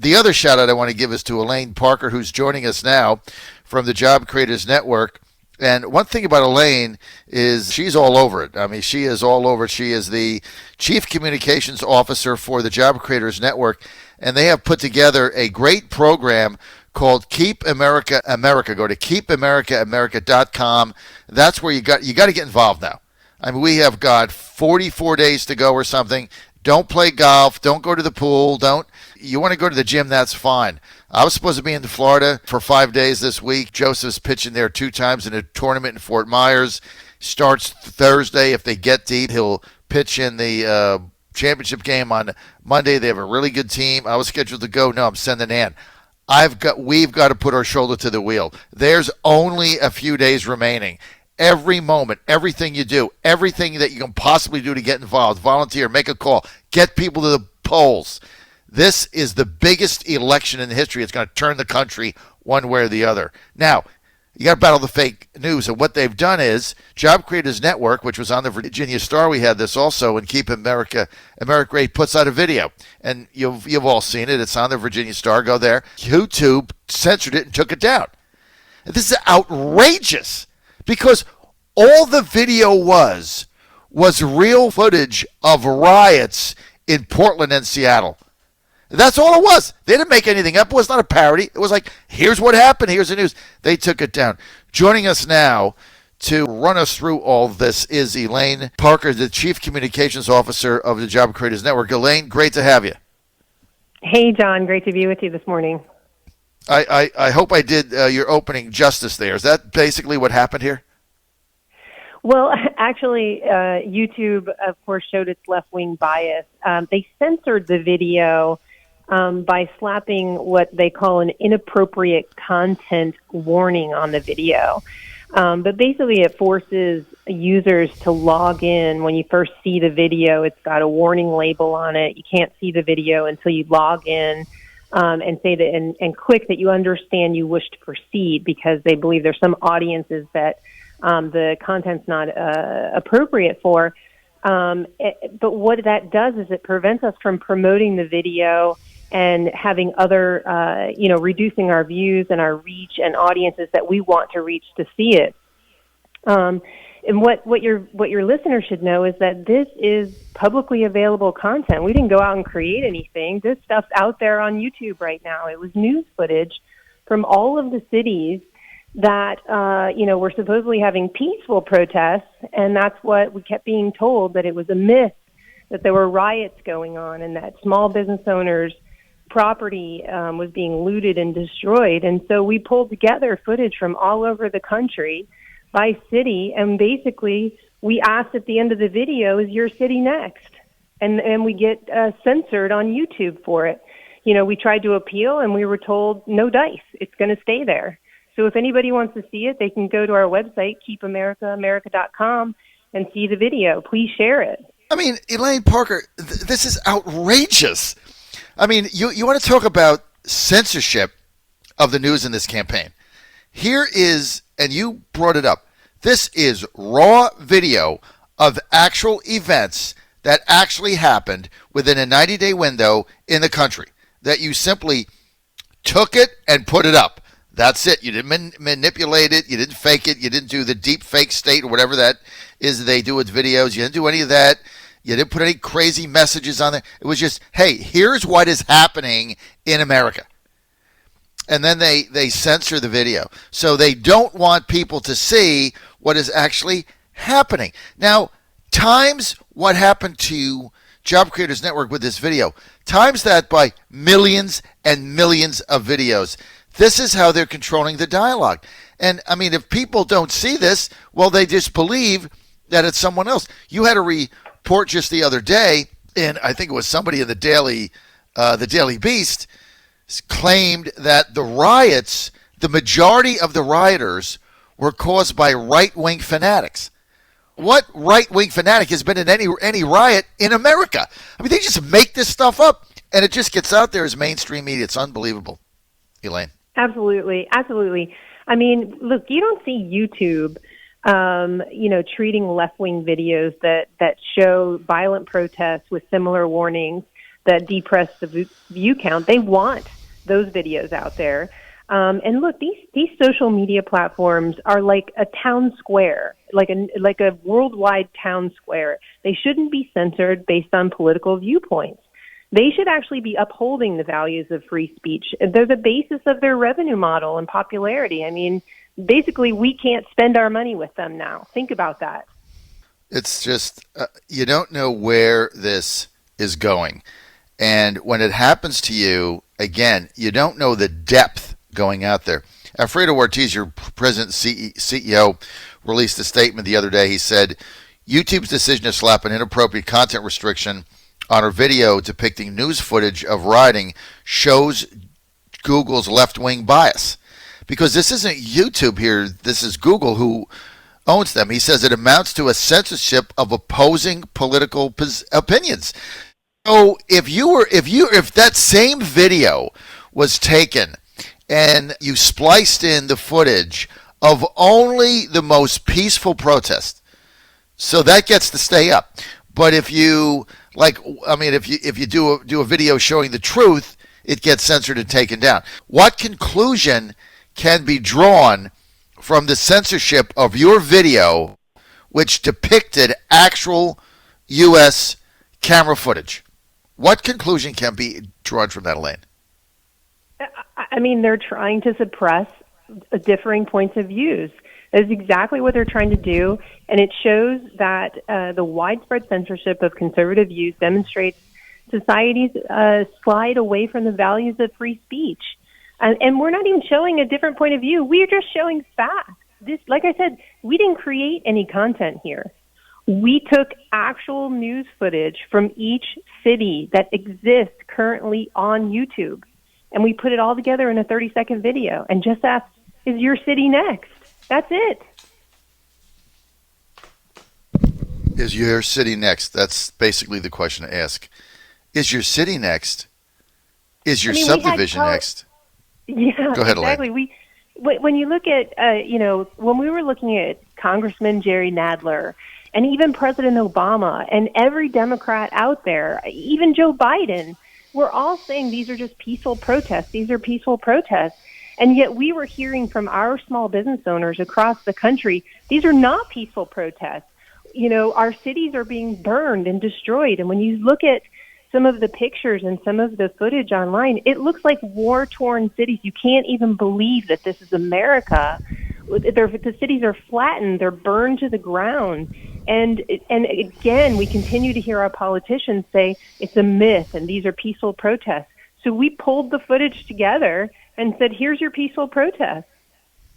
The other shout out I want to give is to Elaine Parker, who's joining us now from the Job Creators Network. And one thing about Elaine is she's all over it. I mean, she is all over it. She is the Chief Communications Officer for the Job Creators Network, and they have put together a great program called Keep America America. Go to keepamericaamerica.com. That's where you got to get involved now. I mean, we have got 44 days to go or something. Don't play golf. Don't go to the pool. You want to go to the gym, that's fine. I was supposed to be in Florida for 5 days this week. Joseph's pitching there 2 times in a tournament in Fort Myers. Starts Thursday. If they get deep, he'll pitch in the championship game on Monday. They have a really good team. I was scheduled to go. No, I'm sending Ann. We've got to put our shoulder to the wheel. There's only a few days remaining. Every moment, everything you do, everything that you can possibly do to get involved, volunteer, make a call, get people to the polls. This is the biggest election in history. It's going to turn the country one way or the other. Now, you got to battle the fake news. And what they've done is Job Creators Network, which was on the Virginia Star, we had this also, and Keep America Great puts out a video. And you've all seen it. It's on the Virginia Star. Go there. YouTube censored it and took it down. And this is outrageous because all the video was real footage of riots in Portland and Seattle. That's all it was. They didn't make anything up. It was not a parody. It was like, here's what happened. Here's the news. They took it down. Joining us now to run us through all this is Elaine Parker, the Chief Communications Officer of the Job Creators Network. Elaine, great to have you. Hey, John. Great to be with you this morning. I hope I did your opening justice there. Is that basically what happened here? Well, actually, YouTube, of course, showed its left-wing bias. They censored the video by slapping what they call an inappropriate content warning on the video. But basically it forces users to log in. When you first see the video, it's got a warning label on it. You can't see the video until you log in and say that and click that you understand you wish to proceed, because they believe there's some audiences that the content's not appropriate for. But what that does is it prevents us from promoting the video and having other, reducing our views and our reach and audiences that we want to reach to see it. And what your listeners should know is that this is publicly available content. We didn't go out and create anything. This stuff's out there on YouTube right now. It was news footage from all of the cities that, were supposedly having peaceful protests, and that's what we kept being told, that it was a myth, that there were riots going on, and that small business owners' property was being looted and destroyed. And so we pulled together footage from all over the country by city, and basically we asked at the end of the video, is your city next? And we get censored on YouTube for it. We tried to appeal, and we were told, no dice, it's going to stay there. So if anybody wants to see it, they can go to our website, keepamericaamerica.com, and see the video. Please share it. I mean, Elaine Parker, this is outrageous. I mean, you want to talk about censorship of the news in this campaign. Here is, and you brought it up, this is raw video of actual events that actually happened within a 90-day window in the country, that you simply took it and put it up. That's it. You didn't manipulate it. You didn't fake it. You didn't do the deep fake state or whatever that is they do with videos. You didn't do any of that. You didn't put any crazy messages on there. It was just, hey, here's what is happening in America. And then they censor the video. So they don't want people to see what is actually happening. Now, times what happened to Job Creators Network with this video, times that by millions and millions of videos. This is how they're controlling the dialogue. And, I mean, if people don't see this, well, they just believe that it's someone else. You had a report just the other day, and I think it was somebody in the Daily Beast, claimed that the riots, the majority of the rioters, were caused by right-wing fanatics. What right-wing fanatic has been in any riot in America? I mean, they just make this stuff up, and it just gets out there as mainstream media. It's unbelievable. Elaine. Absolutely. I mean, look, you don't see YouTube, treating left-wing videos that show violent protests with similar warnings that depress the view count. They want those videos out there. And look, these social media platforms are like a town square, like a worldwide town square. They shouldn't be censored based on political viewpoints. They should actually be upholding the values of free speech. They're the basis of their revenue model and popularity. I mean, basically, we can't spend our money with them now. Think about that. It's just, you don't know where this is going. And when it happens to you, again, you don't know the depth going out there. Alfredo Ortiz, your president CEO, released a statement the other day. He said, YouTube's decision to slap an inappropriate content restriction on our video depicting news footage of rioting shows Google's left-wing bias. Because this isn't YouTube here, this is Google who owns them. He says it amounts to a censorship of opposing political opinions. So if that same video was taken and you spliced in the footage of only the most peaceful protest, so that gets to stay up. But if you if you do a video showing the truth, it gets censored and taken down. What conclusion can be drawn from the censorship of your video, which depicted actual U.S. camera footage? What conclusion can be drawn from that, Elaine? I mean, they're trying to suppress differing points of views. That's exactly what they're trying to do, and it shows that the widespread censorship of conservative views demonstrates society's slide away from the values of free speech. And we're not even showing a different point of view. We are just showing facts. This, like I said, we didn't create any content here. We took actual news footage from each city that exists currently on YouTube, and we put it all together in a 30-second video and just asked, is your city next? That's it. Is your city next? That's basically the question to ask. Is your city next? Is your subdivision next? Yeah, go ahead, exactly. Elaine. When you look at, when we were looking at Congressman Jerry Nadler and even President Obama and every Democrat out there, even Joe Biden, we're all saying these are just peaceful protests. These are peaceful protests. And yet we were hearing from our small business owners across the country, these are not peaceful protests. You know, our cities are being burned and destroyed. And when you look at some of the pictures and some of the footage online, it looks like war-torn cities. You can't even believe that this is America. The cities are flattened. They're burned to the ground. And again, we continue to hear our politicians say it's a myth and these are peaceful protests. So we pulled the footage together and said, here's your peaceful protest.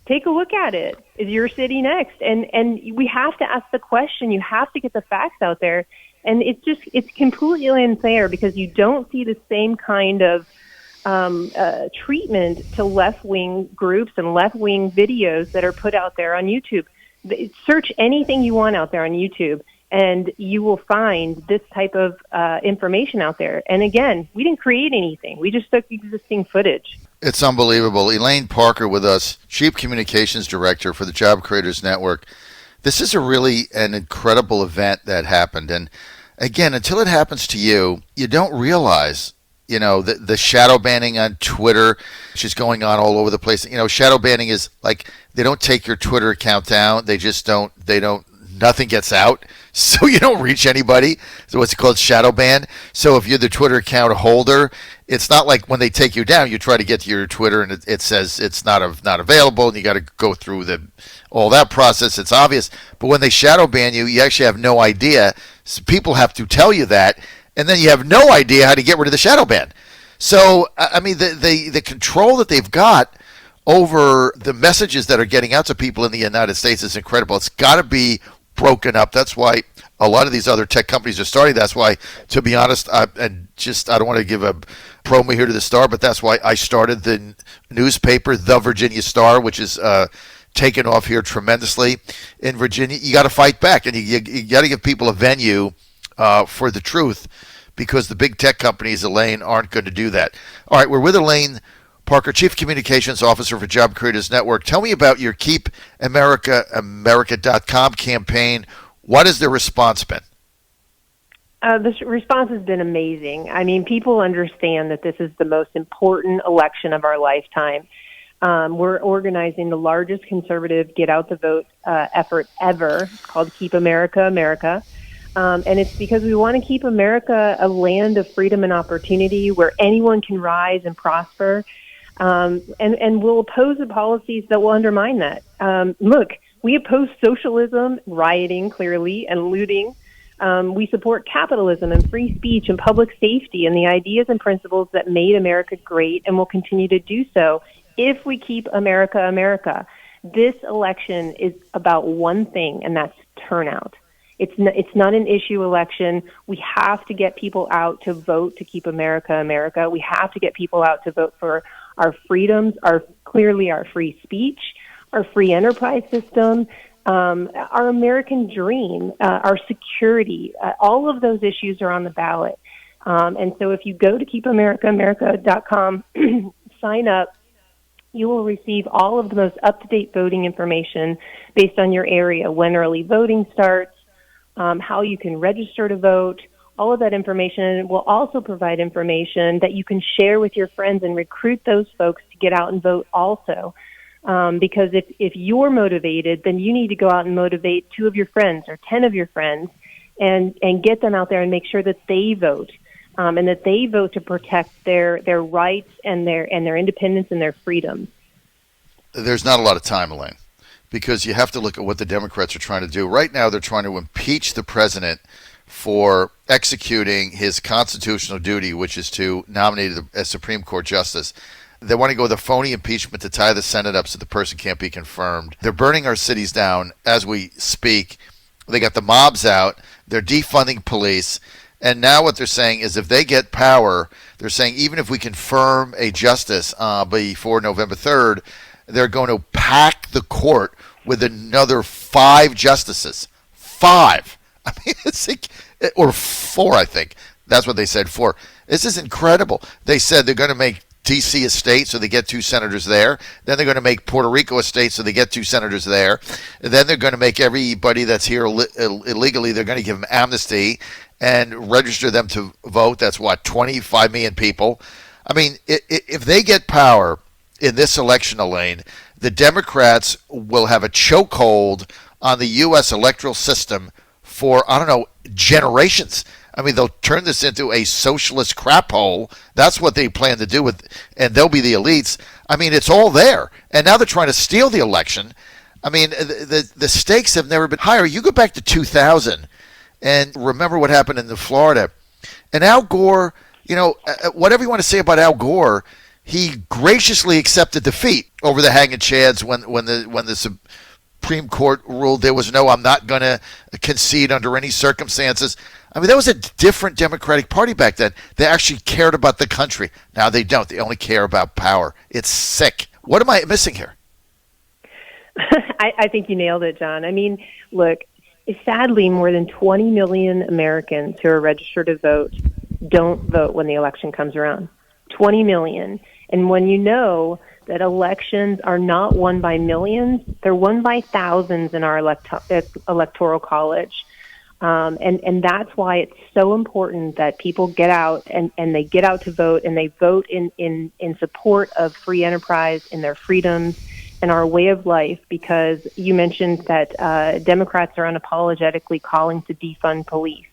Take a look at it. Is your city next? And we have to ask the question. You have to get the facts out there. And it's completely unfair because you don't see the same kind of treatment to left-wing groups and left-wing videos that are put out there on YouTube. Search anything you want out there on YouTube, and you will find this type of information out there. And again, we didn't create anything. We just took existing footage. It's unbelievable. Elaine Parker with us, Chief Communications Director for the Job Creators Network. This is an incredible event that happened. And again, until it happens to you, you don't realize, the shadow banning on Twitter, which is going on all over the place. Shadow banning is like they don't take your Twitter account down. Nothing gets out. So you don't reach anybody. So what's it called? Shadow ban. So if you're the Twitter account holder, it's not like when they take you down, you try to get to your Twitter and it says it's not available and you got to go through all that process. It's obvious. But when they shadow ban you, you actually have no idea. So people have to tell you that. And then you have no idea how to get rid of the shadow ban. So, I mean, the control that they've got over the messages that are getting out to people in the United States is incredible. It's got to be broken up. That's why a lot of these other tech companies are starting. That's why, to be honest, I don't want to give a promo here to the Star, but that's why I started the newspaper, The Virginia Star, which is taken off here tremendously in Virginia. You got to fight back, and you got to give people a venue for the truth, because the big tech companies, Elaine, aren't going to do that. All right, we're with Elaine Parker, Chief Communications Officer for Job Creators Network. Tell me about your Keep America America.com campaign. What has the response been? The response has been amazing. I mean, people understand that this is the most important election of our lifetime. We're organizing the largest conservative get out the vote effort ever, called Keep America America. And it's because we want to keep America a land of freedom and opportunity where anyone can rise and prosper. And we'll oppose the policies that will undermine that. Look, we oppose socialism, rioting, clearly, and looting. We support capitalism and free speech and public safety and the ideas and principles that made America great and will continue to do so if we keep America America. This election is about one thing, and that's turnout. It's not an issue election. We have to get people out to vote to keep America America. We have to get people out to vote for our freedoms, our free speech, our free enterprise system, our American dream, our security. All of those issues are on the ballot. And so if you go to keepamericaamerica.com, sign up, you will receive all of the most up-to-date voting information based on your area, when early voting starts, how you can register to vote. All of that information will also provide information that you can share with your friends and recruit those folks to get out and vote also. Because if you're motivated, then you need to go out and motivate 2 of your friends or 10 of your friends and get them out there and make sure that they vote, and that they vote to protect their rights and their independence and their freedoms. There's not a lot of time, Elaine, because you have to look at what the Democrats are trying to do. Right now, they're trying to impeach the president for executing his constitutional duty, which is to nominate a Supreme Court justice. They want to go with a phony impeachment to tie the Senate up so the person can't be confirmed. They're burning our cities down as we speak. They got the mobs out. They're defunding police. And now what they're saying is if they get power, they're saying even if we confirm a justice before November 3rd, they're going to pack the court with another 5 justices. 5. I mean, it's like, or 4, I think. That's what they said, 4. This is incredible. They said they're going to make D.C. a state, so they get 2 senators there. Then they're going to make Puerto Rico a state, so they get 2 senators there. And then they're going to make everybody that's here illegally, they're going to give them amnesty and register them to vote. That's, 25 million people. I mean, if they get power in this election, Elaine, the Democrats will have a chokehold on the U.S. electoral system for, generations. I mean, they'll turn this into a socialist crap hole. That's what they plan to do and they'll be the elites. I mean, it's all there. And now they're trying to steal the election. I mean, the stakes have never been higher. You go back to 2000 and remember what happened in Florida. And Al Gore, whatever you want to say about Al Gore, he graciously accepted defeat over the hanging chads when the Supreme Court ruled there was no, I'm not going to concede under any circumstances. I mean, that was a different Democratic Party back then. They actually cared about the country. Now they don't. They only care about power. It's sick. What am I missing here? I think you nailed it, John. I mean, look, sadly, more than 20 million Americans who are registered to vote don't vote when the election comes around. 20 million. And when you know that elections are not won by millions, they're won by thousands in our electoral college. And that's why it's so important that people get out and they get out to vote, and they vote in support of free enterprise and their freedoms and our way of life, because you mentioned that Democrats are unapologetically calling to defund police.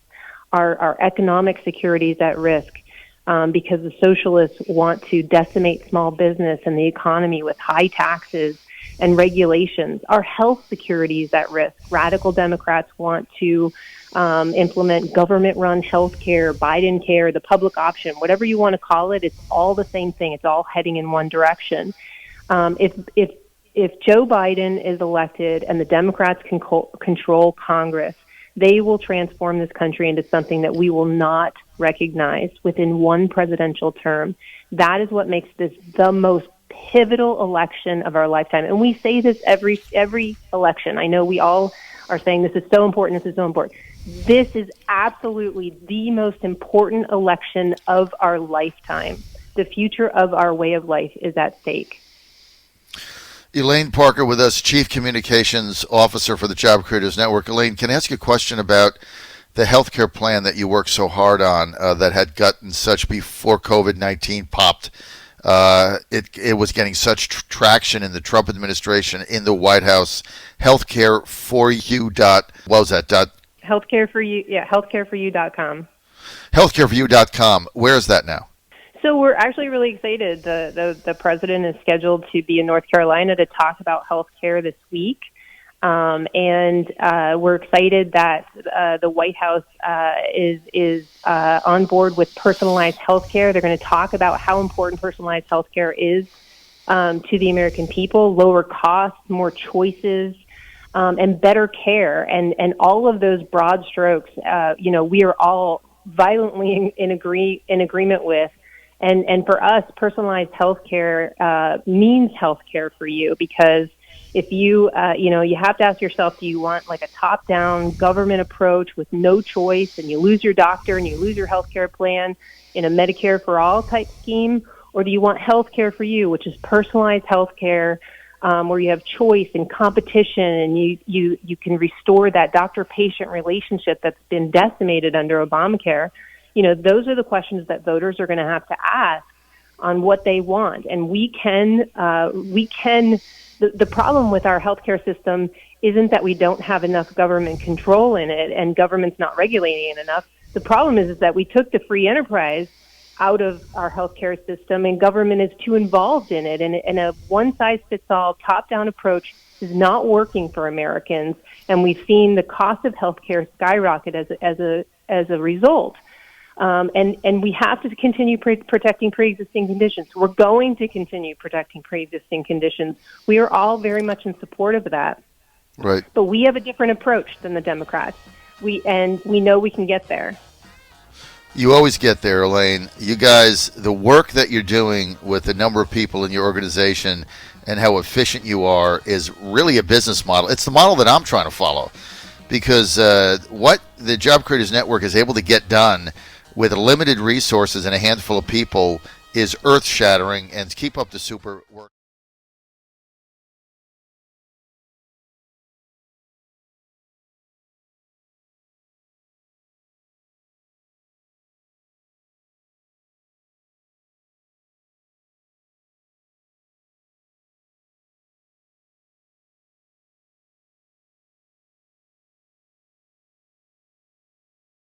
Our economic security is at risk because the socialists want to decimate small business and the economy with high taxes and regulations. Our health security is at risk. Radical Democrats want to implement government-run health care, Biden care, the public option, whatever you want to call it. It's all the same thing. It's all heading in one direction. If Joe Biden is elected and the Democrats can control Congress, they will transform this country into something that we will not recognize within one presidential term. That is what makes this the most pivotal election of our lifetime. And we say this every election. I know we all are saying this is so important, this is so important. This is absolutely the most important election of our lifetime. The future of our way of life is at stake. Elaine Parker with us, Chief Communications Officer for the Job Creators Network. Elaine, can I ask you a question about the healthcare plan that you worked so hard on that had gotten such before COVID-19 popped. It was getting such traction in the Trump administration, in the White House. Healthcare for you. What was that? Healthcare for you. Yeah, healthcareforyou.com. Healthcareforyou.com. Where is that now? So we're actually really excited. The president is scheduled to be in North Carolina to talk about healthcare this week. And we're excited that the White House is on board with personalized healthcare. They're going to talk about how important personalized healthcare is to the American people, lower costs, more choices, and better care. And all of those broad strokes, we are all violently in agreement with. And for us, personalized healthcare means healthcare for you, because if you have to ask yourself, do you want like a top-down government approach with no choice, and you lose your doctor and you lose your healthcare plan in a Medicare for all type scheme, or do you want healthcare for you, which is personalized healthcare where you have choice and competition, and you can restore that doctor-patient relationship that's been decimated under Obamacare? Those are the questions that voters are going to have to ask on what they want. And we can, the problem with our healthcare system isn't that we don't have enough government control in it and government's not regulating it enough. The problem is that we took the free enterprise out of our healthcare system and government is too involved in it. And a one-size-fits-all top-down approach is not working for Americans. And we've seen the cost of healthcare skyrocket as a result. And we have to continue protecting pre-existing conditions. We're going to continue protecting pre-existing conditions. We are all very much in support of that. Right. But we have a different approach than the Democrats. We know we can get there. You always get there, Elaine. You guys, the work that you're doing with the number of people in your organization and how efficient you are is really a business model. It's the model that I'm trying to follow, because what the Job Creators Network is able to get done with limited resources and a handful of people is earth-shattering. And keep up the super work.